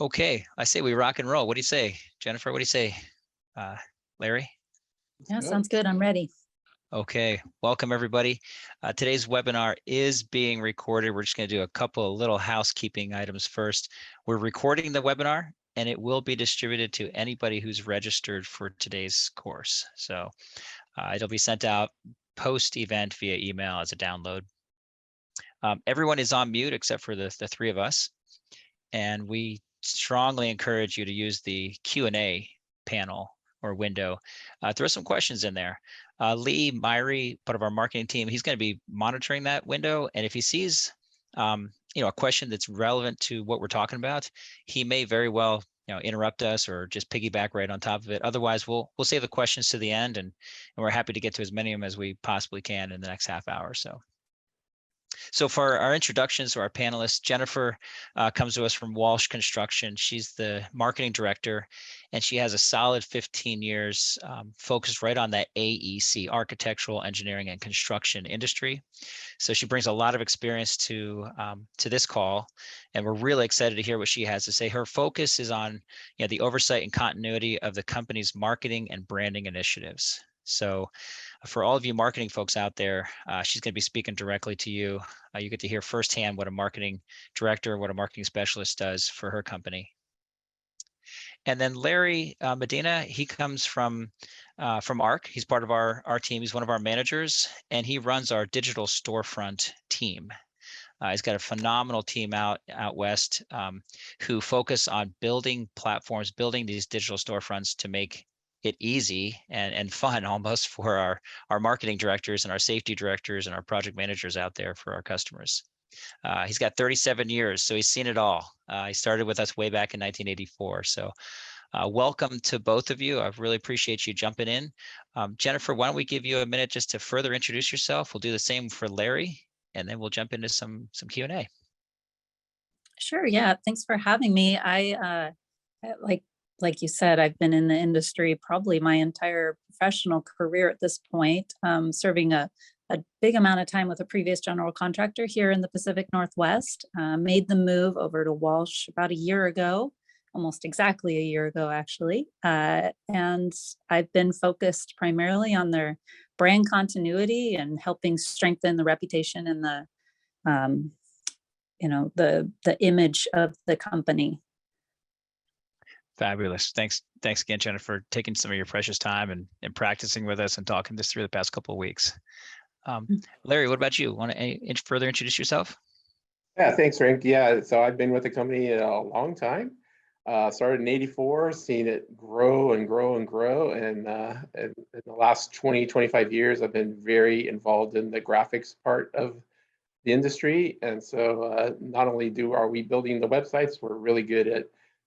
Okay, I say we rock and roll. What do you say, Jennifer? What do you say, uh, Larry? Yeah, sounds good. I'm ready. Okay, welcome everybody. Today's webinar is being recorded. We're just going to do a couple of little housekeeping items first. We're recording the webinar and it will be distributed to anybody who's registered for today's course. So it'll be sent out post-event via email as a download. Everyone is on mute except for the three of us. And we strongly encourage you to use the Q&A panel or window. Throw some questions in there. Lee Myrie, part of our marketing team, he's going to be monitoring that window. And if he sees a question that's relevant to what we're talking about, he may very well interrupt us or just piggyback right on top of it. Otherwise, we'll save the questions to the end, and we're happy to get to as many of them as we possibly can in the next half hour or so. So for our introductions to our panelists, Jennifer comes to us from Walsh Construction. She's the marketing director, and she has a solid 15 years focused right on that AEC, architectural, engineering, and construction industry. So she brings a lot of experience to this call, and we're really excited to hear what she has to say. Her focus is on the oversight and continuity of the company's marketing and branding initiatives. So for all of you marketing folks out there, she's going to be speaking directly to you. You get to hear firsthand what a marketing director, what a marketing specialist does for her company. And then Larry Medina, he comes from ARC. He's part of our team. He's one of our managers, and he runs our digital storefront team. He's got a phenomenal team out west who focus on building platforms, building these digital storefronts to make it easy and fun almost for our marketing directors and our safety directors and our project managers out there for our customers. He's got 37 years, so he's seen it all. He started with us way back in 1984. So welcome to both of you. I really appreciate you jumping in. Jennifer, why don't we give you a minute just to further introduce yourself? We'll do the same for Larry, and then we'll jump into some Q&A. Sure. Yeah. Thanks for having me. Like you said, I've been in the industry probably my entire professional career at this point, serving a big amount of time with a previous general contractor here in the Pacific Northwest. Made the move over to Walsh about a year ago, almost exactly a year ago, actually. And I've been focused primarily on their brand continuity and helping strengthen the reputation and the image of the company. Fabulous. Thanks again, Jennifer, for taking some of your precious time and practicing with us and talking this through the past couple of weeks. Larry, what about you? Want to further introduce yourself? Yeah, thanks, Frank. Yeah, so I've been with the company a long time. Started in '84, seen it grow and grow and grow. And in the last 20, 25 years, I've been very involved in the graphics part of the industry. And so not only are we building the websites, we're really good at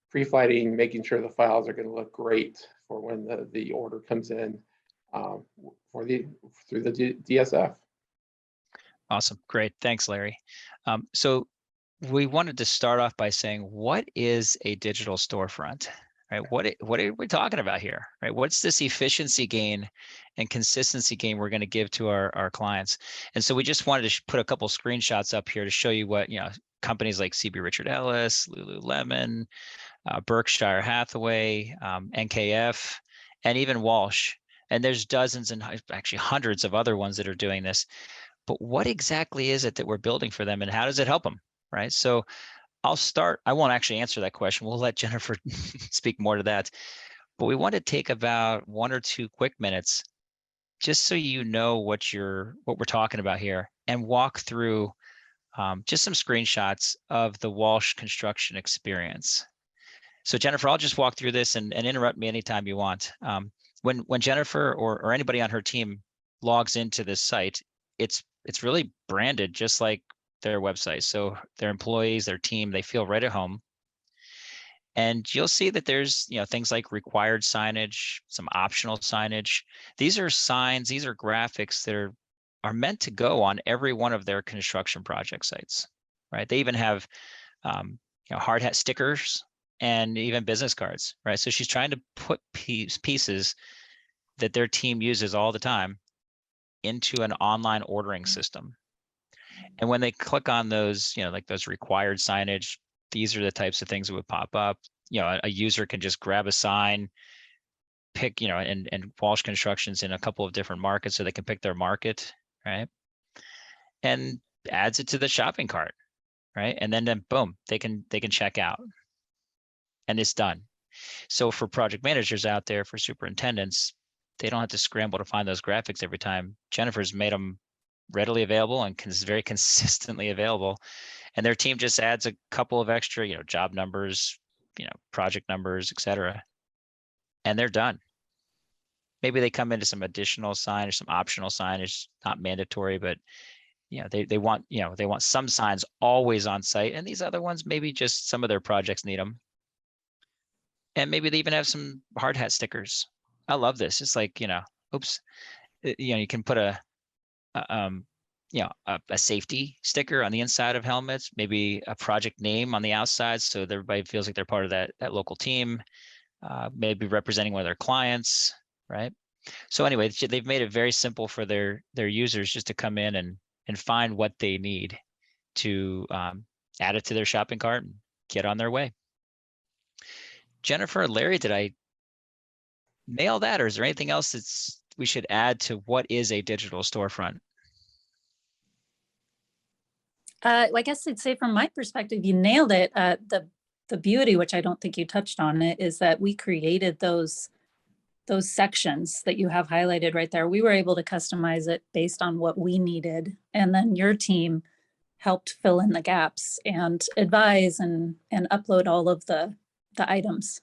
pre-flighting, making sure the files are going to look great for when the order comes in through the DSF. Awesome. Great. Thanks, Larry. So we wanted to start off by saying, what is a digital storefront? Right? What are we talking about here? Right? What's this efficiency gain and consistency gain we're going to give to our clients? And so we just wanted to put a couple screenshots up here to show you what companies like CB Richard Ellis, Lululemon, Berkshire Hathaway, NKF, and even Walsh. And there's dozens and actually hundreds of other ones that are doing this. But what exactly is it that we're building for them, and how does it help them? Right? So I'll start. I won't actually answer that question. We'll let Jennifer speak more to that. But we want to take about 1 or 2 quick minutes just so you know what we're talking about here, and walk through just some screenshots of the Walsh construction experience. So Jennifer, I'll just walk through this and interrupt me anytime you want. When Jennifer or anybody on her team logs into this site, it's really branded just like their website. So their employees, their team, they feel right at home. And you'll see that there's things like required signage, some optional signage. These are signs, these are graphics that are meant to go on every one of their construction project sites, right? They even have hard hat stickers and even business cards, right? So she's trying to put pieces that their team uses all the time into an online ordering system. And when they click on those, like those required signage, these are the types of things that would pop up. You know, a user can just grab a sign, pick, you know, and Walsh Construction's in a couple of different markets, so they can pick their market, right? And adds it to the shopping cart, right? And then boom, they can check out, and it's done. So for project managers out there, for superintendents, they don't have to scramble to find those graphics every time. Jennifer's made them readily available and very consistently available. And their team just adds a couple of extra, you know, job numbers, you know, project numbers, etc. And they're done. Maybe they come into some additional signage, some optional signage, not mandatory, but you know, they want, you know, they want some signs always on site, and these other ones, maybe just some of their projects need them. And maybe they even have some hard hat stickers. I love this. It's like, you know, oops, you know, you can put you know, a safety sticker on the inside of helmets, maybe a project name on the outside, so that everybody feels like they're part of that local team, maybe representing one of their clients, right? So anyway, they've made it very simple for their users just to come in and find what they need to add it to their shopping cart and get on their way. Jennifer and Larry, did I nail that, or is there anything else that's we should add to what is a digital storefront? I guess I'd say from my perspective, you nailed it. The beauty, which I don't think you touched on it, is that we created those sections that you have highlighted right there. We were able to customize it based on what we needed. And then your team helped fill in the gaps and advise and upload all of the items.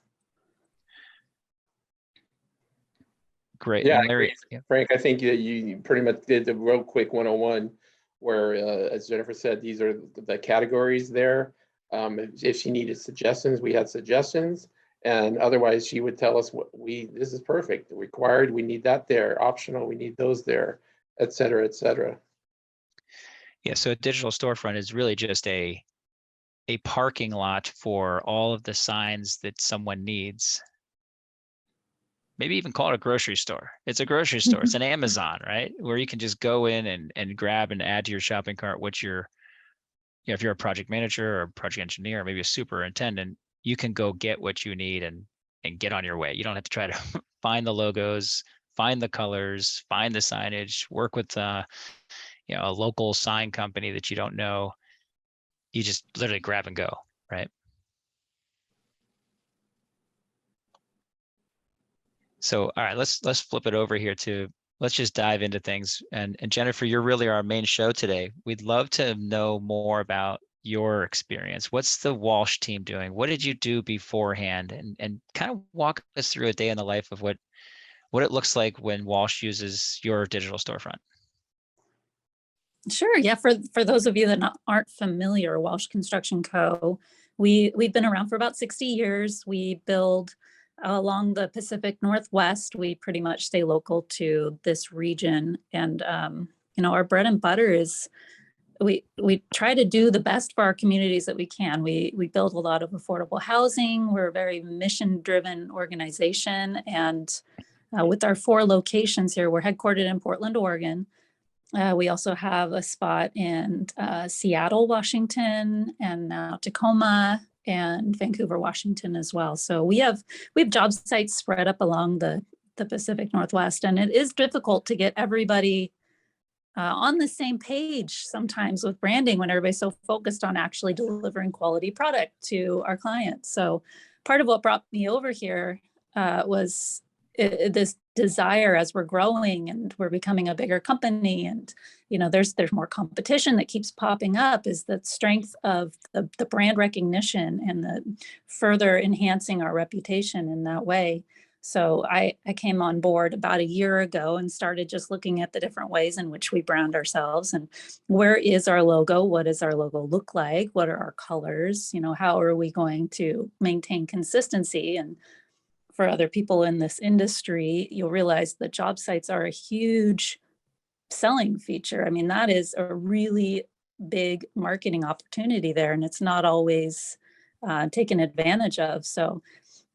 Great. Yeah, And Larry, yeah. Frank, I think that you pretty much did the real quick 101 where, as Jennifer said, these are the categories there. If she needed suggestions, we had suggestions. And otherwise, she would tell us this is perfect, required, we need that there, optional, we need those there, et cetera, et cetera. Yeah, so a digital storefront is really just a parking lot for all of the signs that someone needs. Maybe even call it a grocery store. It's a grocery store. It's an Amazon, right? Where you can just go in and grab and add to your shopping cart what you're, you know, if you're a project manager or a project engineer, or maybe a superintendent, you can go get what you need and get on your way. You don't have to try to find the logos, find the colors, find the signage, work with you know, a local sign company that you don't know. You just literally grab and go, right? So, all right, let's flip it over here to, let's just dive into things. And Jennifer, you're really our main show today. We'd love to know more about your experience. What's the Walsh team doing? What did you do beforehand? And kind of walk us through a day in the life of what it looks like when Walsh uses your digital storefront. Sure. Yeah. For those of you that aren't familiar, Walsh Construction Co., we've been around for about 60 years. We build along the Pacific Northwest. We pretty much stay local to this region. And, you know, our bread and butter is we try to do the best for our communities that we can. We build a lot of affordable housing. We're a very mission-driven organization. And with our 4 locations here, we're headquartered in Portland, Oregon. We also have a spot in Seattle, Washington, and now Tacoma and Vancouver, Washington as well. So we have job sites spread up along the Pacific Northwest, and it is difficult to get everybody on the same page sometimes with branding when everybody's so focused on actually delivering quality product to our clients. So part of what brought me over here was this desire, as we're growing and we're becoming a bigger company, and you know, there's more competition that keeps popping up, is the strength of the brand recognition and the further enhancing our reputation in that way. So I came on board about a year ago and started just looking at the different ways in which we brand ourselves, and where is our logo? What does our logo look like? What are our colors? You know, how are we going to maintain consistency? And for other people in this industry, you'll realize that job sites are a huge selling feature. I mean, that is a really big marketing opportunity there, and it's not always taken advantage of. So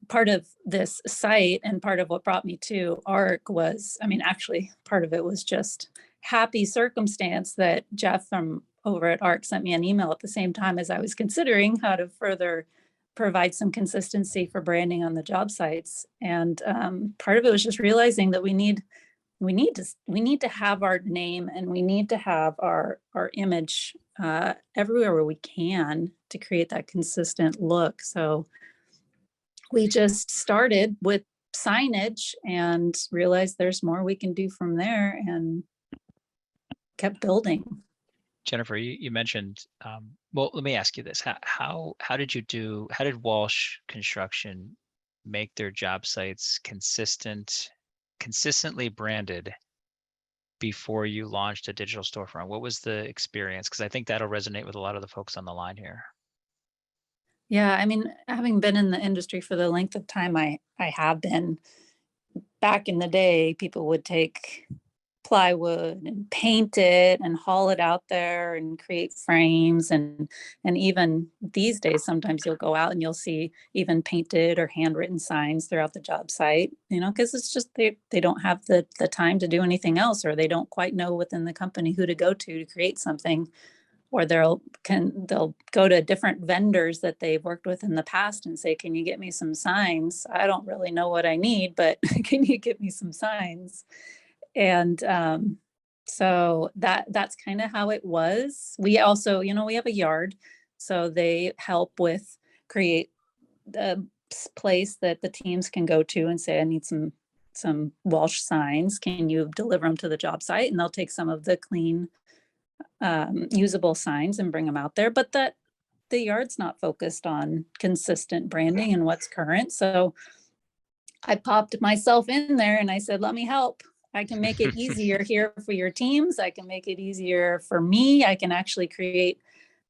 part of this site and part of what brought me to ARC was, I mean, actually part of it was just happy circumstance that Jeff from over at ARC sent me an email at the same time as I was considering how to further provide some consistency for branding on the job sites. And part of it was just realizing that we need to have our name, and we need to have our image everywhere where we can to create that consistent look. So we just started with signage and realized there's more we can do from there, and kept building. Jennifer, you mentioned, well, let me ask you this. How did Walsh Construction make their job sites consistently branded before you launched a digital storefront? What was the experience? Because I think that'll resonate with a lot of the folks on the line here. Yeah, I mean, having been in the industry for the length of time I have been, back in the day, people would take plywood and paint it and haul it out there and create frames, and even these days sometimes you'll go out and you'll see even painted or handwritten signs throughout the job site, because it's just they don't have the time to do anything else, or they don't quite know within the company who to go to create something, or they'll go to different vendors that they've worked with in the past and say, can you get me some signs? I don't really know what I need, but can you get me some signs? And so that's kind of how it was. We also, we have a yard, so they help with create the place that the teams can go to and say, I need some Walsh signs. Can you deliver them to the job site? And they'll take some of the clean, usable signs and bring them out there. But the yard's not focused on consistent branding and what's current. So I popped myself in there and I said, let me help. I can make it easier here for your teams. I can make it easier for me. I can actually create,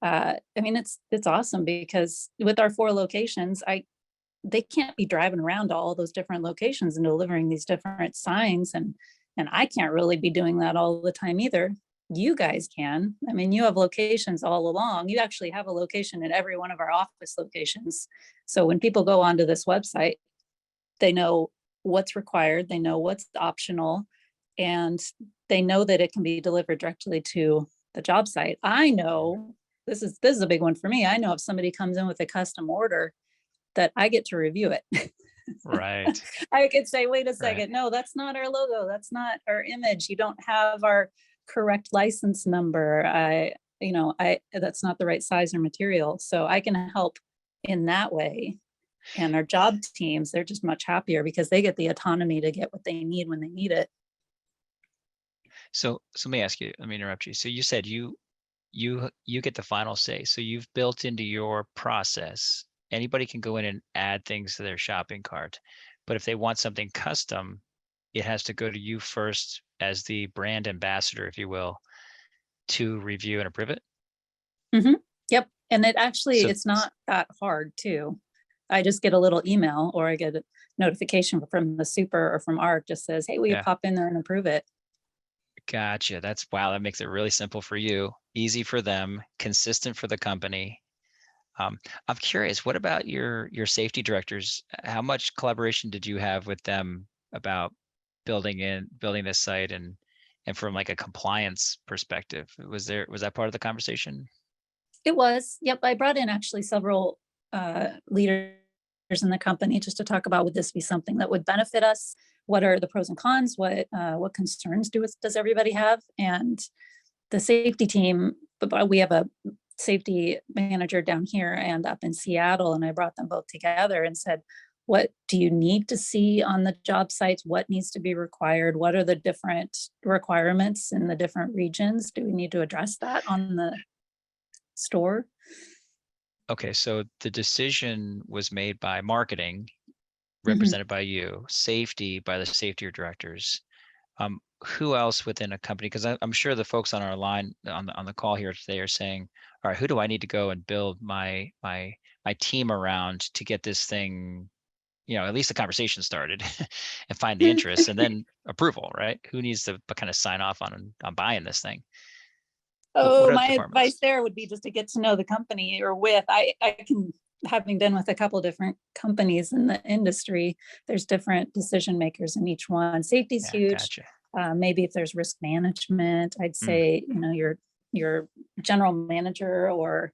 it's awesome because with our 4 locations, they can't be driving around to all those different locations and delivering these different signs. And I can't really be doing that all the time either. You guys can. I mean, you have locations all along. You actually have a location in every one of our office locations. So when people go onto this website, they know what's required, they know what's optional, and they know that it can be delivered directly to the job site. I know this is a big one for me. I know if somebody comes in with a custom order that I get to review it. Right. I could say, wait a second, Right. no, that's not our logo, that's not our image. You don't have our correct license number. That's not the right size or material. So I can help in that way. And our job teams, they're just much happier because they get the autonomy to get what they need when they need it. So let me ask you, let me interrupt you. So you said you get the final say. So you've built into your process, anybody can go in and add things to their shopping cart. But if they want something custom, it has to go to you first as the brand ambassador, if you will, to review and approve it. Yep. And it's not that hard too. I just get a little email, or I get a notification from the super or from ARC, just says, hey, will you pop in there and approve it? Gotcha. Wow. That makes it really simple for you, easy for them, consistent for the company. I'm curious, what about your safety directors? How much collaboration did you have with them about building this site and from like a compliance perspective? Was that part of the conversation? It was. Yep. I brought in actually several leaders in the company just to talk about, would this be something that would benefit us? What are the pros and cons? What concerns does everybody have? And the safety team, but we have a safety manager down here and up in Seattle, and I brought them both together and said, what do you need to see on the job sites? What needs to be required? What are the different requirements in the different regions? Do we need to address that on the store? Okay, so the decision was made by marketing, represented by you, safety by the safety directors. Who else within a company? Because I'm sure the folks on our line on the call here today are saying, all right, who do I need to go and build my team around to get this thing, at least the conversation started and find the interest and then approval, right? Who needs to kind of sign off on buying this thing? Oh, my advice there would be just to get to know the company you're with. I can, having been with a couple different companies in the industry, there's different decision makers in each one. Safety's huge. Gotcha. Maybe if there's risk management, I'd say, your your general manager or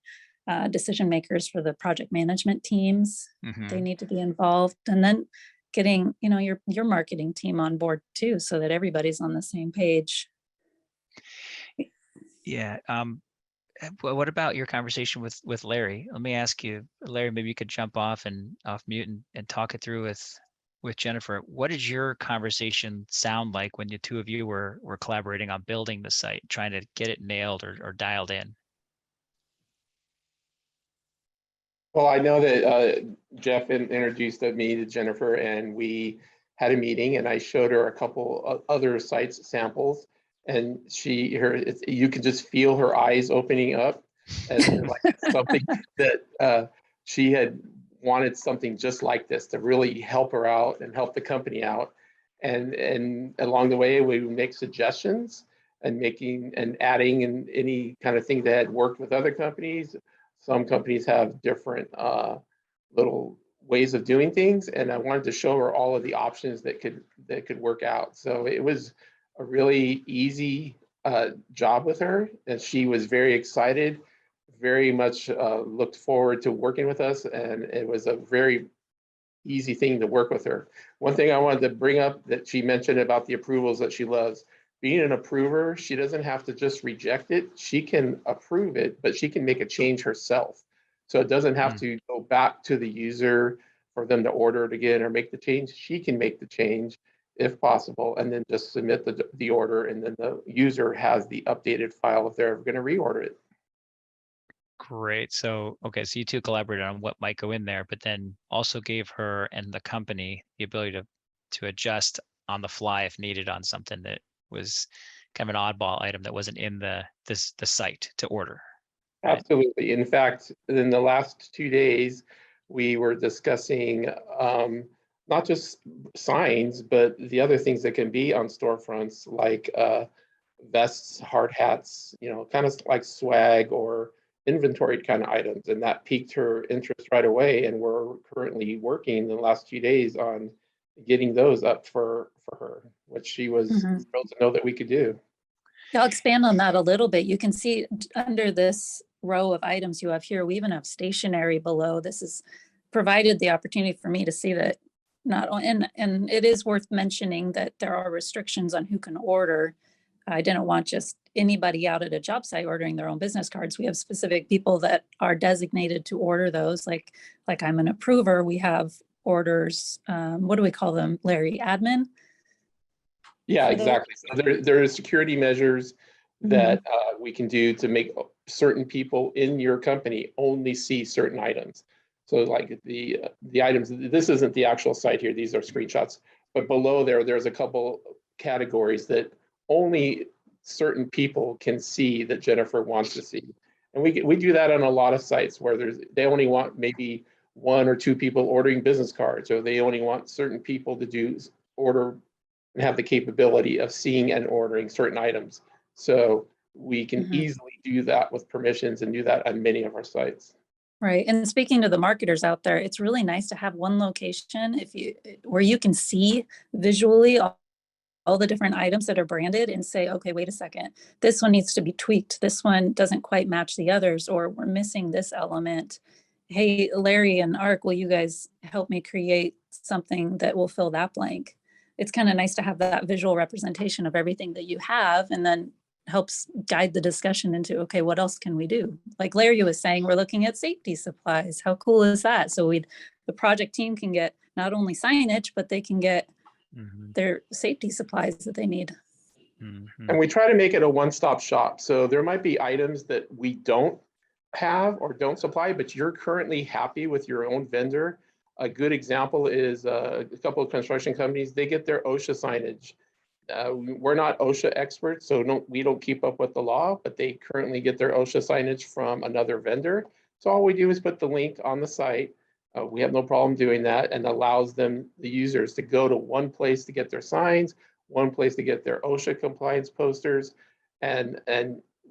decision makers for the project management teams. They need to be involved, and then getting, your marketing team on board too, so that everybody's on the same page. Yeah. What about your conversation with Larry? Let me ask you, Larry, maybe you could jump off mute and talk it through with Jennifer. What did your conversation sound like when the two of you were collaborating on building the site, trying to get it nailed or dialed in? Well, I know that Jeff introduced me to Jennifer, and we had a meeting, and I showed her a couple other sites samples, and you could just feel her eyes opening up, and like it's something that she had wanted something just like this to really help her out and help the company out, and along the way we would make suggestions and adding in any kind of thing that had worked with other companies. Some companies have different little ways of doing things, and I wanted to show her all of the options that could work out. So it was a really easy job with her, and she was very excited, very much looked forward to working with us, and it was a very easy thing to work with her. One thing I wanted to bring up that she mentioned about the approvals that she loves. Being an approver, she doesn't have to just reject it. She can approve it, but she can make a change herself. So it doesn't have to go back to the user for them to order it again or make the change. She can make the change if possible, and then just submit the order, and then the user has the updated file if they're going to reorder it. Great. So, okay, so you two collaborated on what might go in there, but then also gave her and the company the ability to adjust on the fly if needed on something that was kind of an oddball item that wasn't in the site to order. Right? Absolutely. In fact, in the last 2 days, we were discussing not just signs, but the other things that can be on storefronts, like vests, hard hats, kind of like swag or inventory kind of items. And that piqued her interest right away. And we're currently working the last 2 days on getting those up for her, which she was thrilled to know that we could do. I'll expand on that a little bit. You can see under this row of items you have here, we even have stationery below. This has provided the opportunity for me to see that and it is worth mentioning that there are restrictions on who can order. I didn't want just anybody out at a job site ordering their own business cards. We have specific people that are designated to order those. Like I'm an approver. We have orders. What do we call them, Larry? Admin? Yeah, exactly. So there are security measures that we can do to make certain people in your company only see certain items. So like the items, this isn't the actual site here, these are screenshots, but below there's a couple categories that only certain people can see that Jennifer wants to see. And we do that on a lot of sites where they only want maybe 1 or 2 people ordering business cards, or they only want certain people to order and have the capability of seeing and ordering certain items. So we can easily do that with permissions and do that on many of our sites. Right. And speaking to the marketers out there, it's really nice to have one location where you can see visually all the different items that are branded and say, okay, wait a second, this one needs to be tweaked. This one doesn't quite match the others, or we're missing this element. Hey, Larry and Ark, will you guys help me create something that will fill that blank? It's kind of nice to have that visual representation of everything that you have, and then helps guide the discussion into, okay, what else can we do? Like Larry was saying, we're looking at safety supplies. How cool is that? So the project team can get not only signage, but they can get their safety supplies that they need. And we try to make it a one-stop shop. So there might be items that we don't have or don't supply, but you're currently happy with your own vendor. A good example is a couple of construction companies, they get their OSHA signage. We're not OSHA experts, so we don't keep up with the law, but they currently get their OSHA signage from another vendor. So all we do is put the link on the site. We have no problem doing that, and allows the users to go to one place to get their signs, one place to get their OSHA compliance posters, and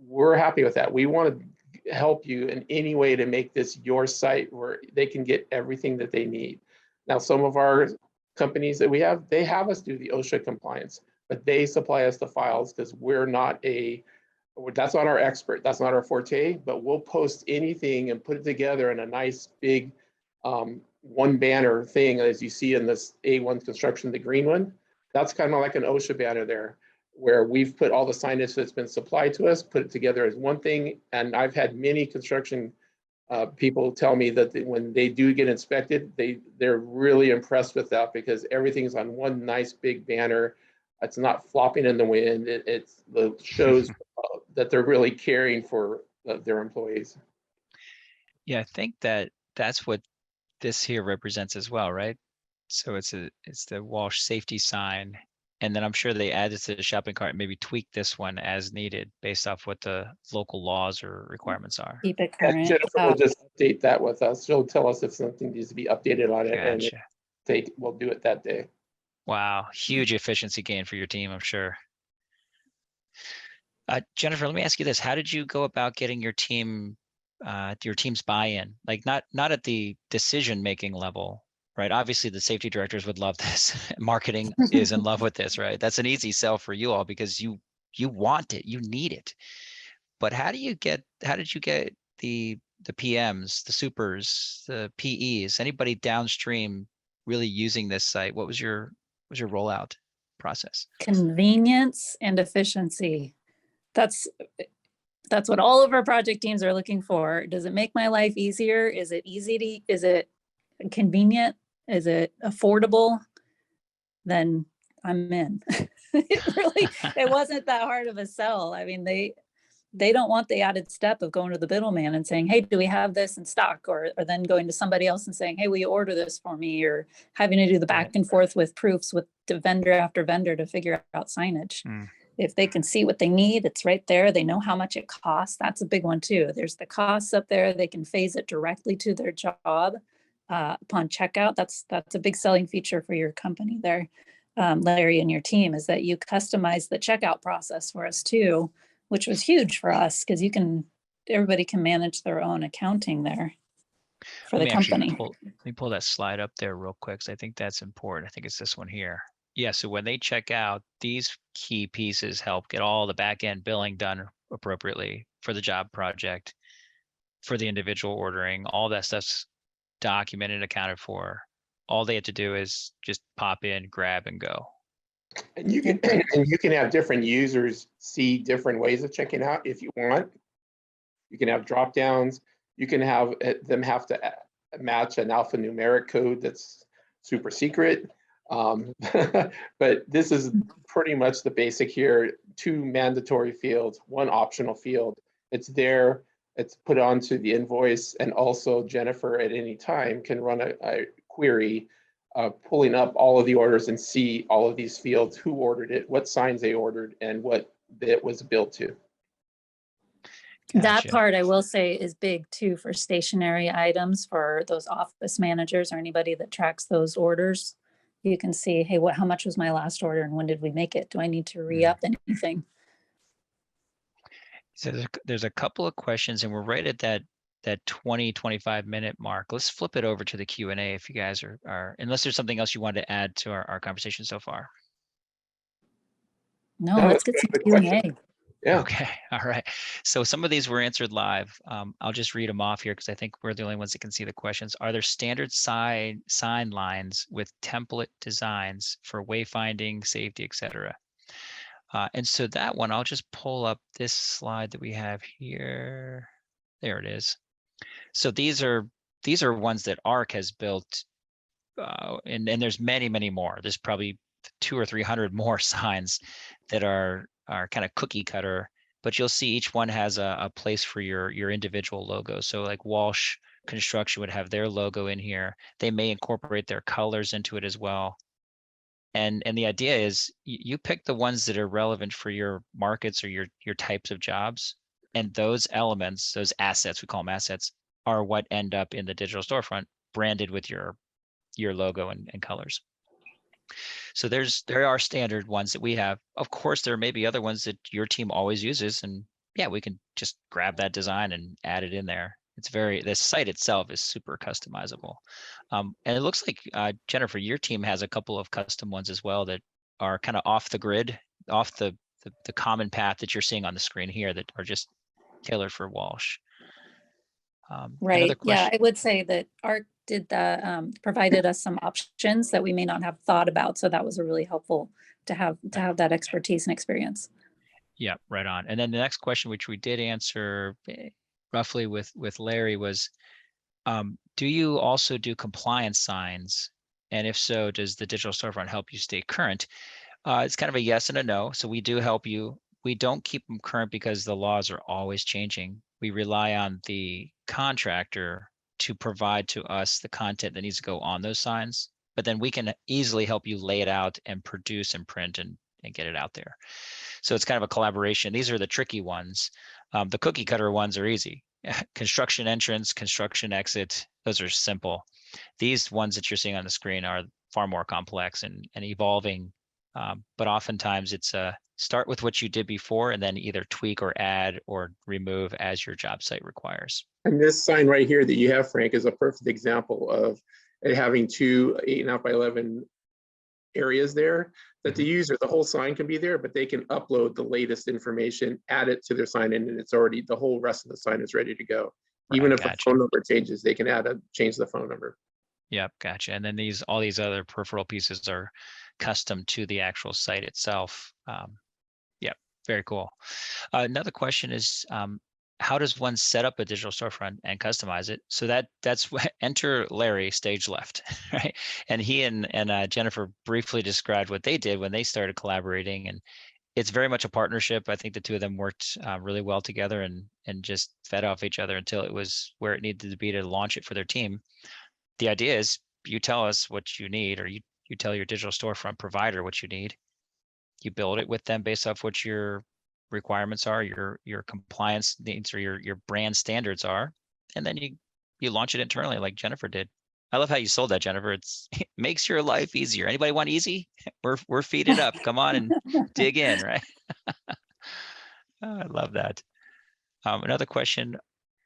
we're happy with that. We want to help you in any way to make this your site where they can get everything that they need. Now, some of our companies that we have, they have us do the OSHA compliance, but they supply us the files because we're not a That's not our expert. That's not our forte, but we'll post anything and put it together in a nice big one banner thing, as you see in this A1 construction, the green one. That's kind of like an OSHA banner there, where we've put all the signage that's been supplied to us, put it together as one thing. And I've had many construction people tell me that when they do get inspected, they're really impressed with that, because everything's on one nice big banner. It's not flopping in the wind. It shows that they're really caring for their employees. Yeah, I think that's what this here represents as well, right? So it's the Walsh safety sign. And then I'm sure they add it to the shopping cart and maybe tweak this one as needed based off what the local laws or requirements are. Keep it And current. Jennifer will just update that with us. She'll tell us if something needs to be updated on it, and Gotcha. we'll do it that day. Wow, huge efficiency gain for your team, I'm sure. Jennifer, let me ask you this. How did you go about getting your team's buy-in? Like not at the decision-making level, right? Obviously the safety directors would love this. Marketing is in love with this, right? That's an easy sell for you all because you want it, you need it. But how did you get the PMs, the supers, the PEs, anybody downstream really using this site? What was your rollout process? Convenience and efficiency. That's what all of our project teams are looking for. Does it make my life easier? Is it is it convenient? Is it affordable? Then I'm in. It wasn't that hard of a sell. I mean, they don't want the added step of going to the middleman and saying, hey, do we have this in stock? Or then going to somebody else and saying, hey, will you order this for me? Or having to do the back and forth with proofs with the vendor after vendor to figure out signage. If they can see what they need, it's right there. They know how much it costs. That's a big one too. There's the costs up there. They can phase it directly to their job upon checkout. That's a big selling feature for your company there, Larry, and your team, is that you customize the checkout process for us too, which was huge for us because everybody can manage their own accounting there for the company. Let me pull that slide up there real quick, because I think that's important. I think it's this one here. Yeah, so when they check out, these key pieces help get all the back end billing done appropriately for the job project, for the individual ordering. All that stuff's documented, accounted for. All they have to do is just pop in, grab, and go. And you can have different users see different ways of checking out if you want. You can have drop downs. You can have them have to match an alphanumeric code that's super secret. But this is pretty much the basic here. 2 mandatory fields, 1 optional field. It's there. It's put onto the invoice, and also Jennifer at any time can run a query pulling up all of the orders and see all of these fields, who ordered it, what signs they ordered, and what it was billed to. That part I will say is big too for stationary items, for those office managers or anybody that tracks those orders. You can see, hey, how much was my last order and when did we make it? Do I need to re-up anything? So there's a couple of questions, and we're right at that 20-25 minute mark. Let's flip it over to the Q&A if you guys are unless there's something else you wanted to add to our conversation so far. No, let's get some Q&A. Yeah. Okay. All right. So some of these were answered live. I'll just read them off here because I think we're the only ones that can see the questions. Are there standard sign lines with template designs for wayfinding, safety, etc.? And so that one, I'll just pull up this slide that we have here. There it is. So these are ones that ARC has built, and there's many more. There's probably 200 or 300 more signs that are kind of cookie cutter, but you'll see each one has a place for your individual logo. So like Walsh Construction would have their logo in here. They may incorporate their colors into it as well. And the idea is you pick the ones that are relevant for your markets or your types of jobs, and those elements, those assets, we call them assets, are what end up in the digital storefront branded with your logo and colors. So there are standard ones that we have. Of course, there may be other ones that your team always uses, and yeah, we can just grab that design and add it in there. The site itself is super customizable. And it looks like, Jennifer, your team has a couple of custom ones as well that are kind of off the grid, off the the common path that you're seeing on the screen here that are just tailored for Walsh. Another Right. Yeah, question. I would say that ARC did the provided us some options that we may not have thought about. So that was a really helpful to have that expertise and experience. Yeah, right on. And then the next question, which we did answer roughly with Larry, was do you also do compliance signs? And if so, does the digital storefront help you stay current? It's kind of a yes and a no. So we do help you. We don't keep them current because the laws are always changing. We rely on the contractor to provide to us the content that needs to go on those signs, but then we can easily help you lay it out and produce and print and get it out there. So it's kind of a collaboration. These are the tricky ones. The cookie cutter ones are easy. Construction entrance, construction exit, those are simple. These ones that you're seeing on the screen are far more complex and evolving. But oftentimes it's start with what you did before and then either tweak or add or remove as your job site requires. And this sign right here that you have, Frank, is a perfect example of it having two 8.5 by 11 areas there that the user, the whole sign can be there, but they can upload the latest information, add it to their sign, and it's already, the whole rest of the sign is ready to go. Even if the phone number changes, they can change the phone number. Yep, gotcha. And then all these other peripheral pieces are custom to the actual site itself. Yep, very cool. Another question is, how does one set up a digital storefront and customize it? So that's enter Larry, stage left, right? And he and Jennifer briefly described what they did when they started collaborating, and it's very much a partnership. I think the two of them worked really well together and just fed off each other until it was where it needed to be to launch it for their team. The idea is you tell us what you need, or you tell your digital storefront provider what you need. You build it with them based off what your requirements are, your compliance needs, or your brand standards are, and then you launch it internally like Jennifer did. I love how you sold that, Jennifer. It makes your life easier. Anybody want easy? We're feed it up. Come on and dig in, right? Oh, I love that. Another question: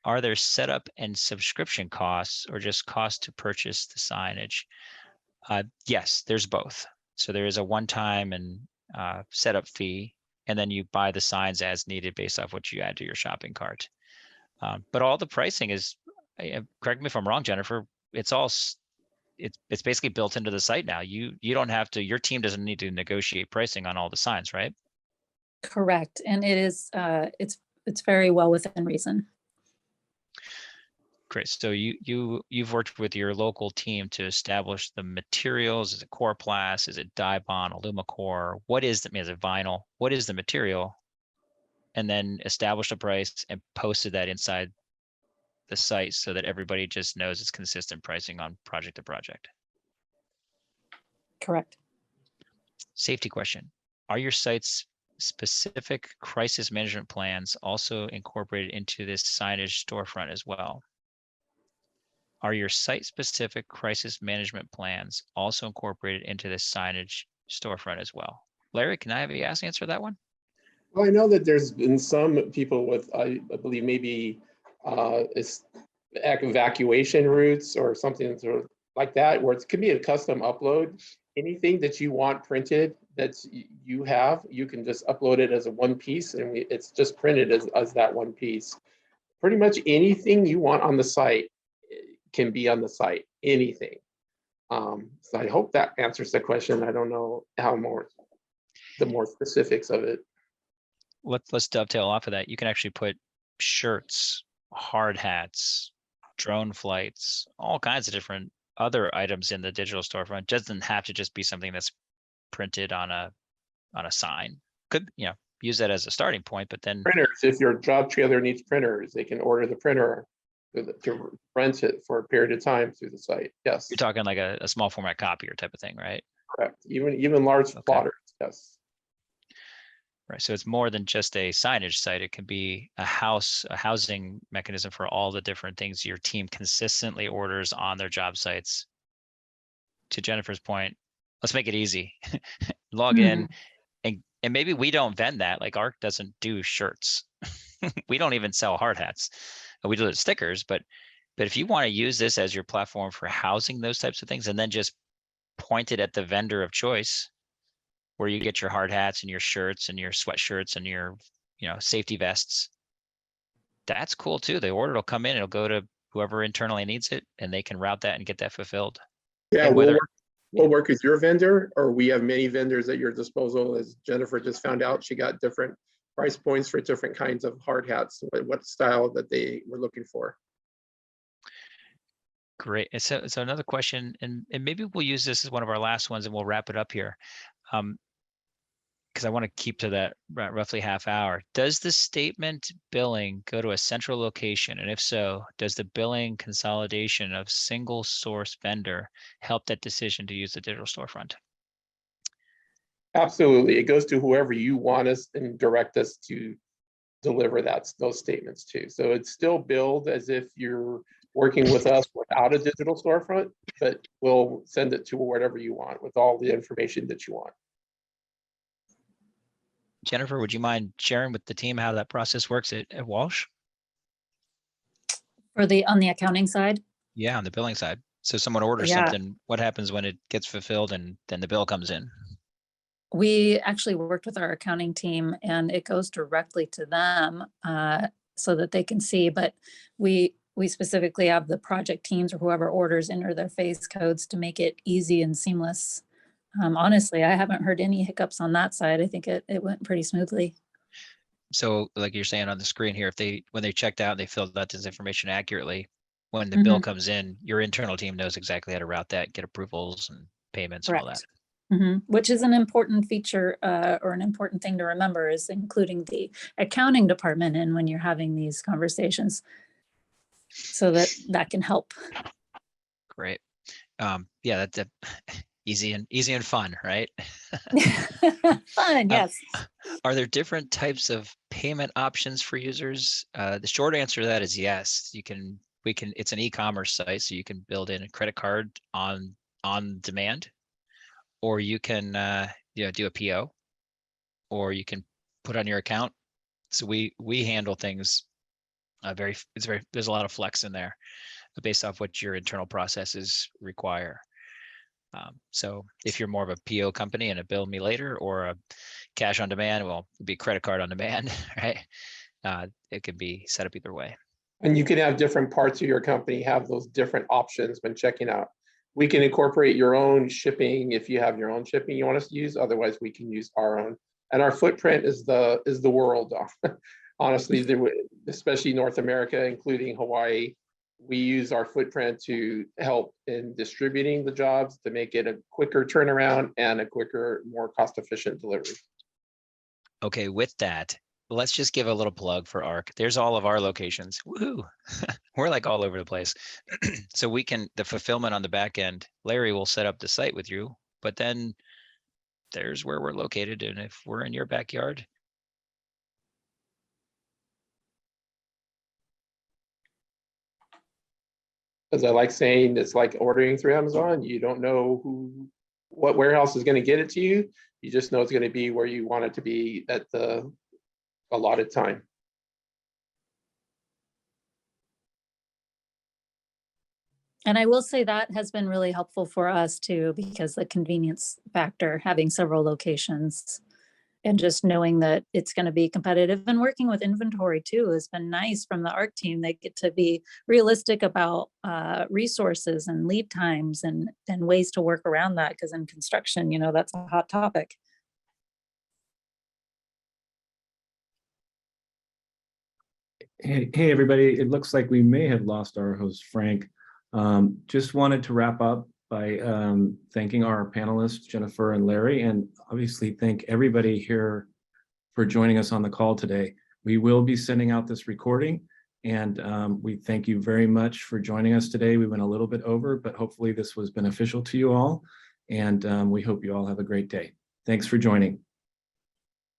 are there setup and subscription costs, or just cost to purchase the signage? Yes, there's both. So there is a one-time and setup fee, and then you buy the signs as needed based off what you add to your shopping cart. But all the pricing is, correct me if I'm wrong, Jennifer, it's basically built into the site now. You don't have to, your team doesn't need to negotiate pricing on all the signs, right? Correct. And it is, it's very well within reason. Great. So you've worked with your local team to establish the materials. Is it Coroplast? Is it Dibond, Alumicore? What is the, is it vinyl? What is the material? And then established a price and posted that inside the site so that everybody just knows it's consistent pricing on project to project. Correct. Safety question. Are your site's specific crisis management plans also incorporated into this signage storefront as well? Are your site-specific crisis management plans also incorporated into this signage storefront as well? Larry, can I have you answer that one? Well, I know that there's been some people with, I believe maybe evacuation routes or something sort of like that, where it could be a custom upload. Anything that you want printed that you have, you can just upload it as a one piece, and it's just printed as that one piece. Pretty much anything you want on the site can be on the site, anything. So I hope that answers the question. I don't know how the more specifics of it. Let's dovetail off of that. You can actually put shirts, hard hats, drone flights, all kinds of different other items in the digital storefront. It doesn't have to just be something that's printed on a sign. Could, use that as a starting point, but then printers, if your job trailer needs printers, they can order the printer to rent it for a period of time through the site. Yes. You're talking like a small format copier type of thing, right? Correct. Even large plotters. Yes. Right. So it's more than just a signage site. It can be a housing mechanism for all the different things your team consistently orders on their job sites. To Jennifer's point, let's make it easy. Log in, and maybe we don't vend that. Like ARC doesn't do shirts. We don't even sell hard hats. We do the stickers, but if you want to use this as your platform for housing those types of things, and then just point it at the vendor of choice, where you get your hard hats and your shirts and your sweatshirts and your, safety vests. That's cool too. The order will come in, it'll go to whoever internally needs it, and they can route that and get that fulfilled. Yeah, And whether we'll work with your vendor, or we have many vendors at your disposal. As Jennifer just found out, she got different price points for different kinds of hard hats, what style that they were looking for. Great. So another question, and maybe we'll use this as one of our last ones, and we'll wrap it up here. Because I want to keep to that roughly half hour. Does the statement billing go to a central location? And if so, does the billing consolidation of single source vendor help that decision to use the digital storefront? Absolutely. It goes to whoever you want us and direct us to deliver those statements to. So it's still billed as if you're working with us without a digital storefront, but we'll send it to whatever you want with all the information that you want. Jennifer, would you mind sharing with the team how that process works at Walsh? On the accounting side? Yeah, on the billing side. So someone orders something, what happens when it gets fulfilled and then the bill comes in? We actually worked with our accounting team, and it goes directly to them so that they can see, but we specifically have the project teams or whoever orders enter their phase codes to make it easy and seamless. Honestly, I haven't heard any hiccups on that side. I think it went pretty smoothly. So like you're saying on the screen here, when they checked out, they filled out this information accurately. When the bill comes in, your internal team knows exactly how to route that, get approvals and payments and all that. Which is an important feature or an important thing to remember, is including the accounting department in when you're having these conversations, so that can help. Great. Yeah, that's easy and fun, right? Fun, yes. Are there different types of payment options for users? The short answer to that is yes. It's an e-commerce site, so you can build in a credit card on demand, or you can do a PO, or you can put on your account. So we handle things there's a lot of flex in there based off what your internal processes require. So if you're more of a PO company and a bill me later, or a cash on demand, well, it'd be credit card on demand, right? It can be set up either way. And you can have different parts of your company have those different options when checking out. We can incorporate your own shipping if you have your own shipping you want us to use. Otherwise, we can use our own. And our footprint is the world. Honestly, especially North America, including Hawaii, we use our footprint to help in distributing the jobs to make it a quicker turnaround and a quicker, more cost-efficient delivery. Okay, with that, let's just give a little plug for ARC. There's all of our locations. Woohoo! We're like all over the place. So the fulfillment on the back end, Larry will set up the site with you, but then there's where we're located. And if we're in your backyard, as I like saying, it's like ordering through Amazon. You don't know what warehouse is going to get it to you. You just know it's going to be where you want it to be at the allotted time. And I will say that has been really helpful for us too, because the convenience factor, having several locations and just knowing that it's going to be competitive, and working with inventory too has been nice from the ARC team. They get to be realistic about resources and lead times and ways to work around that, because in construction, that's a hot topic. Hey, everybody. It looks like we may have lost our host, Frank. Just wanted to wrap up by thanking our panelists, Jennifer and Larry, and obviously thank everybody here for joining us on the call today. We will be sending out this recording, and we thank you very much for joining us today. We went a little bit over, but hopefully this was beneficial to you all, and we hope you all have a great day. Thanks for joining.